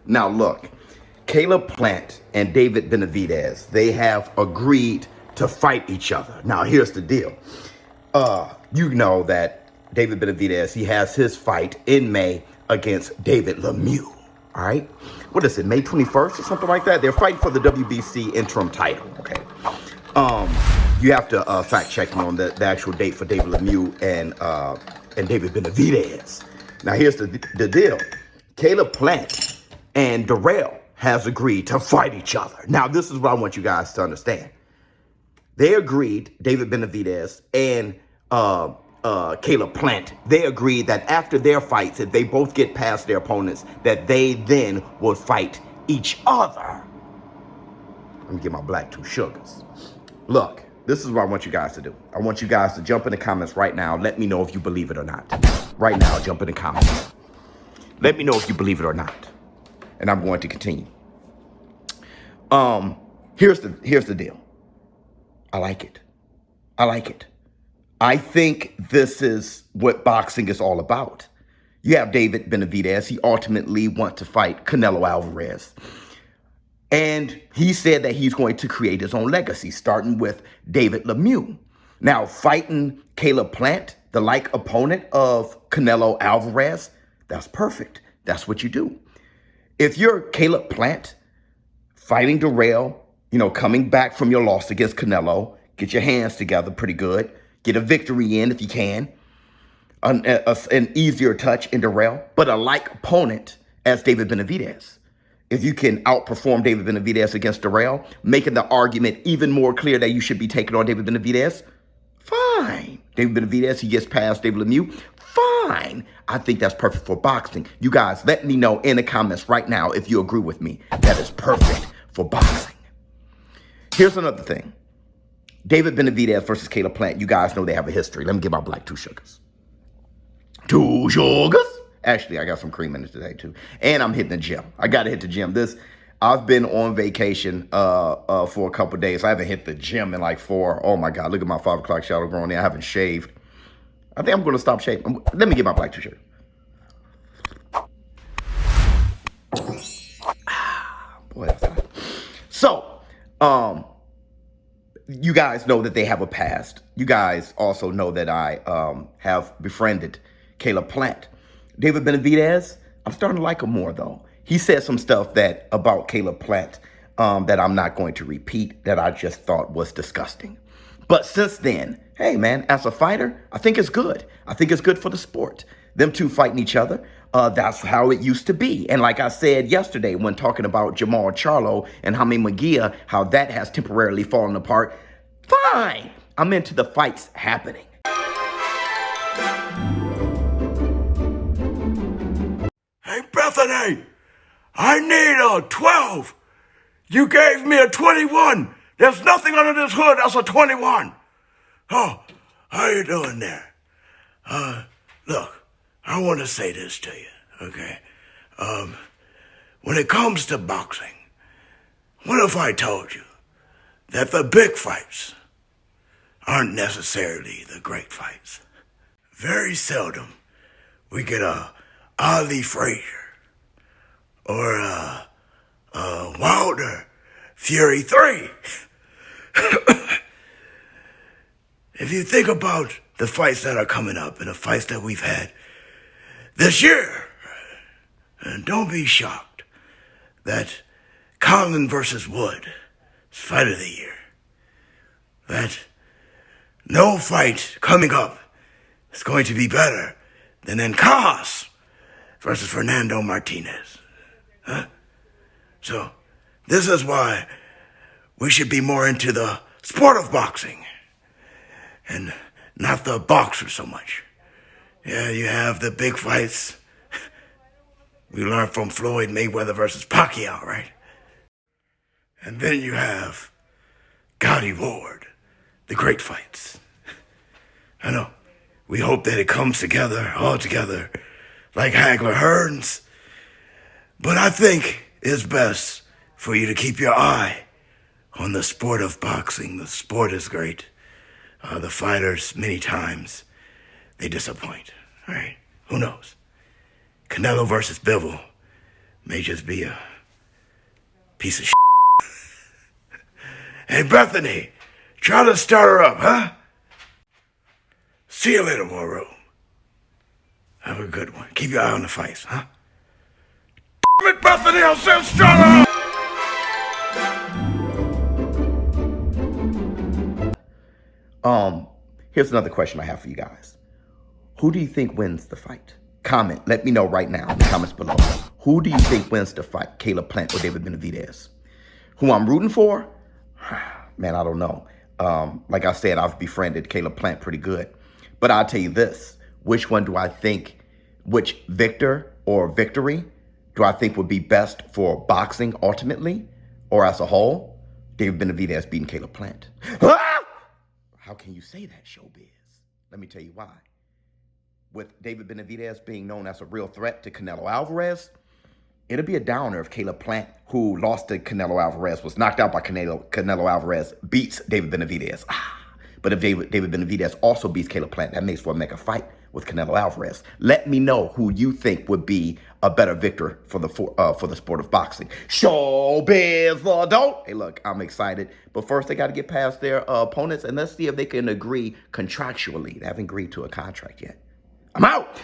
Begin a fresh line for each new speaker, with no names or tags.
Now look, Caleb Plant and David Benavidez, they have agreed to fight each other. Now here's the deal. You know that David Benavidez, he has his fight in May against David Lemieux. All right. What is it, May 21st or something like that? They're fighting for the WBC interim title. Okay. You have to fact check me on the actual date for David Lemieux and David Benavidez. Now here's the deal. Caleb Plant and Darrell has agreed to fight each other. Now this is what I want you guys to understand. They agreed, David Benavidez and Caleb Plant, they agreed that after their fights, if they both get past their opponents, that they then would fight each other. Let me get my black two sugars. Look, this is what I want you guys to do. I want you guys to jump in the comments right now. Let me know if you believe it or not. Right now, jump in the comments. Let me know if you believe it or not. And I'm going to continue. Here's the deal. I like it. I like it. I think this is what boxing is all about. You have David Benavidez. He ultimately wants to fight Canelo Alvarez. And he said that he's going to create his own legacy, starting with David Lemieux. Now, fighting Caleb Plant, the like opponent of Canelo Alvarez, that's perfect. That's what you do. If you're Caleb Plant, fighting Darrell, coming back from your loss against Canelo, get your hands together pretty good, get a victory in if you can, an easier touch in Darrell, but a like opponent as David Benavidez. If you can outperform David Benavidez against Darrell, making the argument even more clear that you should be taking on David Benavidez, fine. David Benavidez, he gets past David Lemieux, fine. I think that's perfect for boxing. You guys, let me know in the comments right now if you agree with me. That is perfect for boxing. Here's another thing. David Benavidez versus Caleb Plant. You guys know they have a history. Let me get my black two sugars. Two sugars? Actually, I got some cream in it today, too. And I'm hitting the gym. I got to hit the gym. I've been on vacation for a couple of days. I haven't hit the gym in like 4. Oh, my God. Look at my 5 o'clock shadow growing there. I haven't shaved. I think I'm going to stop shaving. Let me get my black two sugars. Boy, that's hot. So, you guys know that they have a past. You guys also know that I have befriended Caleb Plant. David Benavidez, I'm starting to like him more, though. He said some stuff about Caleb Plant that I'm not going to repeat, that I just thought was disgusting. But since then, hey, man, as a fighter, I think it's good. I think it's good for the sport. Them two fighting each other, that's how it used to be. And like I said yesterday when talking about Jamal Charlo and Jaime Munguia, how that has temporarily fallen apart, fine. I'm into the fights happening.
Hey, Bethany, I need a 12. You gave me a 21. There's nothing under this hood that's a 21. Oh, how you doing there? Look, I want to say this to you, okay? When it comes to boxing, what if I told you that the big fights aren't necessarily the great fights? Very seldom we get a Ali Frazier or a Wilder Fury 3. If you think about the fights that are coming up and the fights that we've had this year, and don't be shocked that Conlon versus Wood is fight of the year. That no fight coming up is going to be better than Encajas versus Fernando Martinez. Huh? So this is why we should be more into the sport of boxing and not the boxer so much. Yeah, you have the big fights. We learned from Floyd Mayweather versus Pacquiao, right? And then you have Gotti Ward, the great fights. I know. We hope that it comes together, all together, like Hagler Hearns. But I think it's best for you to keep your eye on the sport of boxing. The sport is great. The fighters, many times, they disappoint. All right, who knows? Canelo versus Bivol may just be a piece of shit. Hey, Bethany, try to start her up, huh? See you later, Monroe. Have a good one. Keep your eye on the fights, huh? Damn it, Bethany, I said start her up!
Here's another question I have for you guys. Who do you think wins the fight? Comment. Let me know right now in the comments below. Who do you think wins the fight? Caleb Plant or David Benavidez? Who I'm rooting for? Man, I don't know. Like I said, I've befriended Caleb Plant pretty good. But I'll tell you this. Which one do I think, which victor or victory do I think would be best for boxing ultimately or as a whole? David Benavidez beating Caleb Plant. How can you say that, ShowBizz? Let me tell you why. With David Benavidez being known as a real threat to Canelo Alvarez, it'll be a downer if Caleb Plant, who lost to Canelo Alvarez, was knocked out by Canelo Alvarez, beats David Benavidez. But if David Benavidez also beats Caleb Plant, that makes for a mega fight with Canelo Alvarez. Let me know who you think would be a better victor for the sport of boxing. ShowBizz, the dope. Hey, look, I'm excited. But first, they got to get past their opponents, and let's see if they can agree contractually. They haven't agreed to a contract yet. I'm out.